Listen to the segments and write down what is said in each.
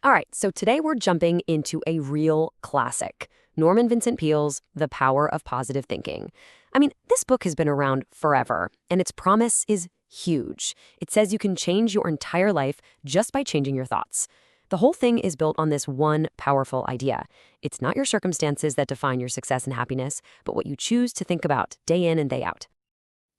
All right, so today we're jumping into a real classic, Norman Vincent Peale's The Power of Positive Thinking. I mean, this book has been around forever, and its promise is huge. It says you can change your entire life just by changing your thoughts. The whole thing is built on this one powerful idea. It's not your circumstances that define your success and happiness, but what you choose to think about day in and day out.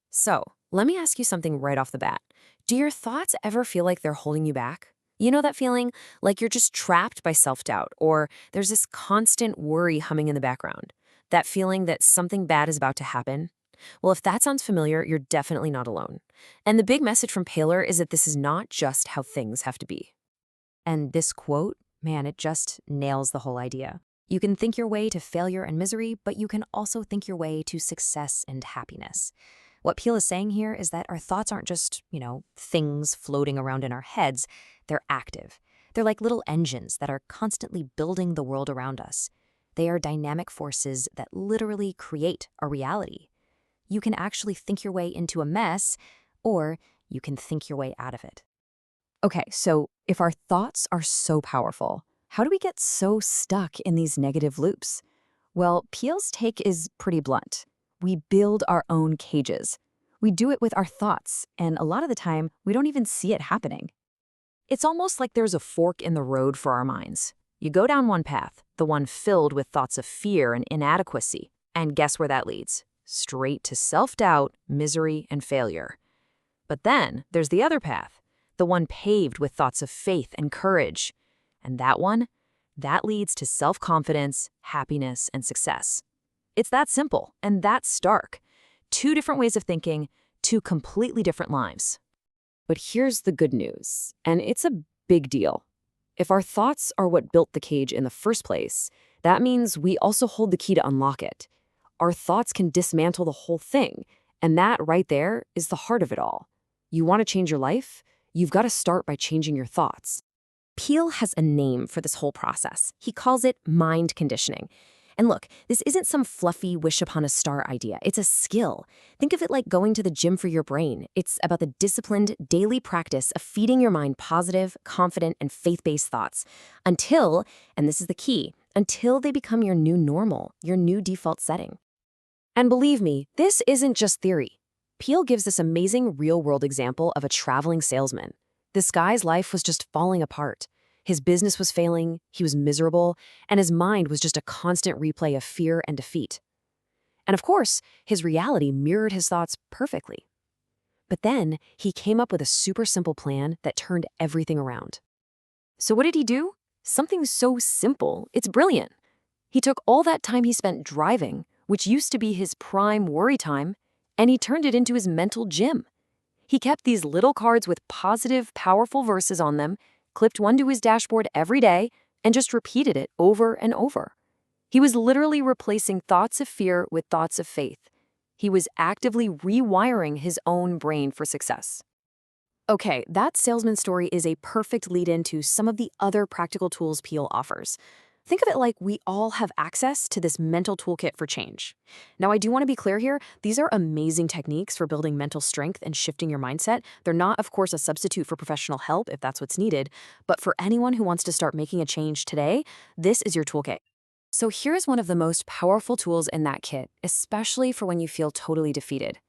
So, let me ask you something right off the bat. Do your thoughts ever feel like they're holding you back? You know that feeling like you're just trapped by self-doubt, or there's this constant worry humming in the background? That feeling that something bad is about to happen? Well, if that sounds familiar, you're definitely not alone. And the big message from Paler is that this is not just how things have to be. And this quote, man, it just nails the whole idea. You can think your way to failure and misery, but you can also think your way to success and happiness. What Peale is saying here is that our thoughts aren't just, things floating around in our heads. They're active. They're like little engines that are constantly building the world around us. They are dynamic forces that literally create a reality. You can actually think your way into a mess, or you can think your way out of it. Okay, so if our thoughts are so powerful, how do we get so stuck in these negative loops? Well, Peale's take is pretty blunt. We build our own cages. We do it with our thoughts, and a lot of the time, we don't even see it happening. It's almost like there's a fork in the road for our minds. You go down one path, the one filled with thoughts of fear and inadequacy, and guess where that leads? Straight to self-doubt, misery, and failure. But then there's the other path, the one paved with thoughts of faith and courage. And that leads to self-confidence, happiness, and success. It's that simple and that stark. Two different ways of thinking, two completely different lives. But here's the good news, and it's a big deal. If our thoughts are what built the cage in the first place, that means we also hold the key to unlock it. Our thoughts can dismantle the whole thing, and that right there is the heart of it all. You want to change your life? You've got to start by changing your thoughts. Peale has a name for this whole process. He calls it mind conditioning. And look, this isn't some fluffy wish-upon-a-star idea. It's a skill. Think of it like going to the gym for your brain. It's about the disciplined, daily practice of feeding your mind positive, confident, and faith-based thoughts until, and this is the key, until they become your new normal, your new default setting. And believe me, this isn't just theory. Peale gives this amazing real-world example of a traveling salesman. This guy's life was just falling apart. His business was failing, he was miserable, and his mind was just a constant replay of fear and defeat. And of course, his reality mirrored his thoughts perfectly. But then, he came up with a super simple plan that turned everything around. So what did he do? Something so simple, it's brilliant. He took all that time he spent driving, which used to be his prime worry time, and he turned it into his mental gym. He kept these little cards with positive, powerful verses on them, clipped one to his dashboard every day, and just repeated it over and over. He was literally replacing thoughts of fear with thoughts of faith. He was actively rewiring his own brain for success. Okay, that salesman story is a perfect lead-in to some of the other practical tools Peale offers. Think of it like we all have access to this mental toolkit for change. Now, I do want to be clear here, these are amazing techniques for building mental strength and shifting your mindset. They're not, of course, a substitute for professional help if that's what's needed, but for anyone who wants to start making a change today, this is your toolkit. So here's one of the most powerful tools in that kit, especially for when you feel totally defeated.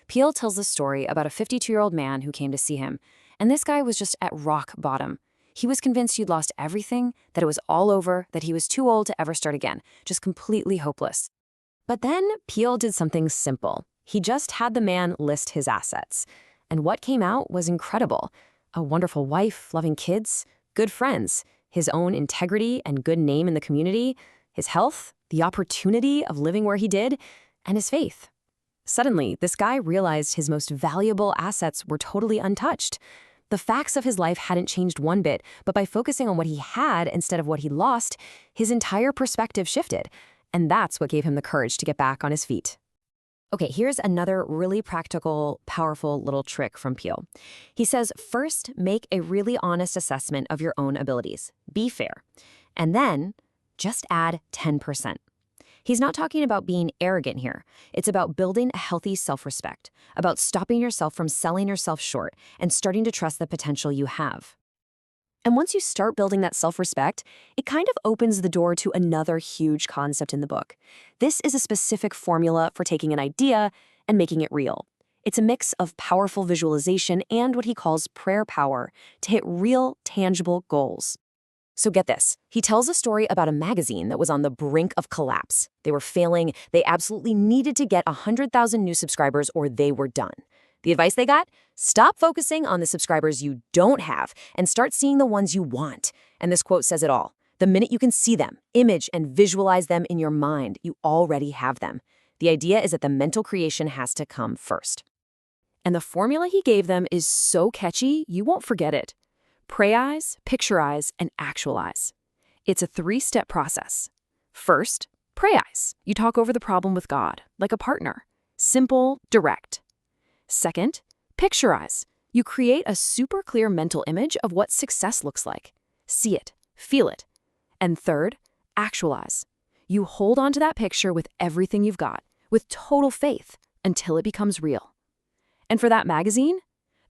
Peale tells the story about a 52-year-old man who came to see him, and this guy was just at rock bottom. He was convinced he'd lost everything, that it was all over, that he was too old to ever start again, just completely hopeless. But then Peale did something simple. He just had the man list his assets. And what came out was incredible. A wonderful wife, loving kids, good friends, his own integrity and good name in the community, his health, the opportunity of living where he did, and his faith. Suddenly, this guy realized his most valuable assets were totally untouched. The facts of his life hadn't changed one bit, but by focusing on what he had instead of what he lost, his entire perspective shifted. And that's what gave him the courage to get back on his feet. Okay, here's another really practical, powerful little trick from Peale. He says, first, make a really honest assessment of your own abilities. Be fair. And then, just add 10%. He's not talking about being arrogant here. It's about building a healthy self-respect, about stopping yourself from selling yourself short and starting to trust the potential you have. And once you start building that self-respect, it kind of opens the door to another huge concept in the book. This is a specific formula for taking an idea and making it real. It's a mix of powerful visualization and what he calls prayer power to hit real, tangible goals. So get this. He tells a story about a magazine that was on the brink of collapse. They were failing. They absolutely needed to get 100,000 new subscribers or they were done. The advice they got? Stop focusing on the subscribers you don't have and start seeing the ones you want. And this quote says it all. The minute you can see them, image and visualize them in your mind, you already have them. The idea is that the mental creation has to come first. And the formula he gave them is so catchy, you won't forget it. Prayize, pictureize, and actualize. It's a 3-step process. First, prayize. You talk over the problem with God, like a partner. Simple, direct. Second, pictureize. You create a super clear mental image of what success looks like. See it, feel it. And third, actualize. You hold on to that picture with everything you've got, with total faith, until it becomes real. And for that magazine,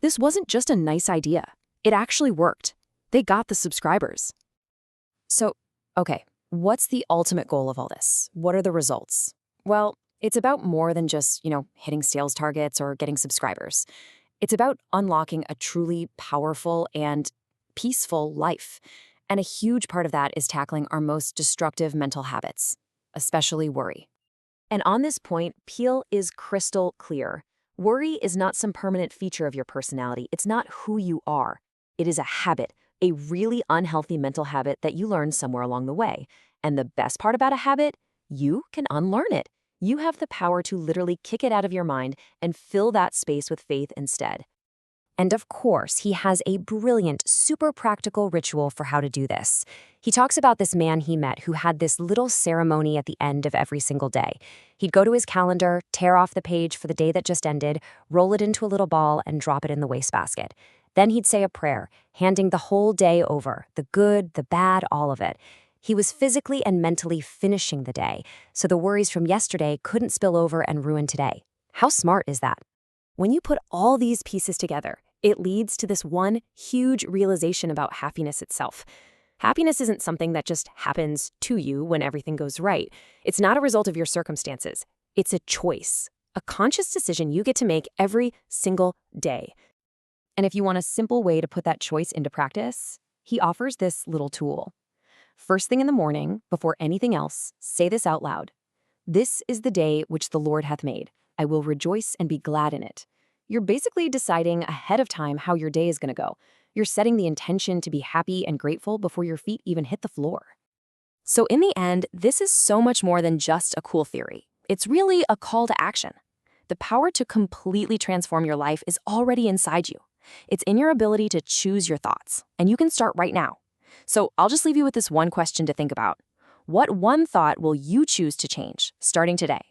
this wasn't just a nice idea. It actually worked. They got the subscribers. So, okay, what's the ultimate goal of all this? What are the results? Well, it's about more than just, hitting sales targets or getting subscribers. It's about unlocking a truly powerful and peaceful life. And a huge part of that is tackling our most destructive mental habits, especially worry. And on this point, Peele is crystal clear. Worry is not some permanent feature of your personality. It's not who you are. It is a habit, a really unhealthy mental habit that you learn somewhere along the way. And the best part about a habit, you can unlearn it. You have the power to literally kick it out of your mind and fill that space with faith instead. And of course, he has a brilliant, super practical ritual for how to do this. He talks about this man he met who had this little ceremony at the end of every single day. He'd go to his calendar, tear off the page for the day that just ended, roll it into a little ball, and drop it in the wastebasket. Then he'd say a prayer, handing the whole day over, the good, the bad, all of it. He was physically and mentally finishing the day, so the worries from yesterday couldn't spill over and ruin today. How smart is that? When you put all these pieces together, it leads to this one huge realization about happiness itself. Happiness isn't something that just happens to you when everything goes right. It's not a result of your circumstances. It's a choice, a conscious decision you get to make every single day. And if you want a simple way to put that choice into practice, he offers this little tool. First thing in the morning, before anything else, say this out loud. This is the day which the Lord hath made. I will rejoice and be glad in it. You're basically deciding ahead of time how your day is going to go. You're setting the intention to be happy and grateful before your feet even hit the floor. So in the end, this is so much more than just a cool theory. It's really a call to action. The power to completely transform your life is already inside you. It's in your ability to choose your thoughts, and you can start right now. So I'll just leave you with this one question to think about. What one thought will you choose to change starting today?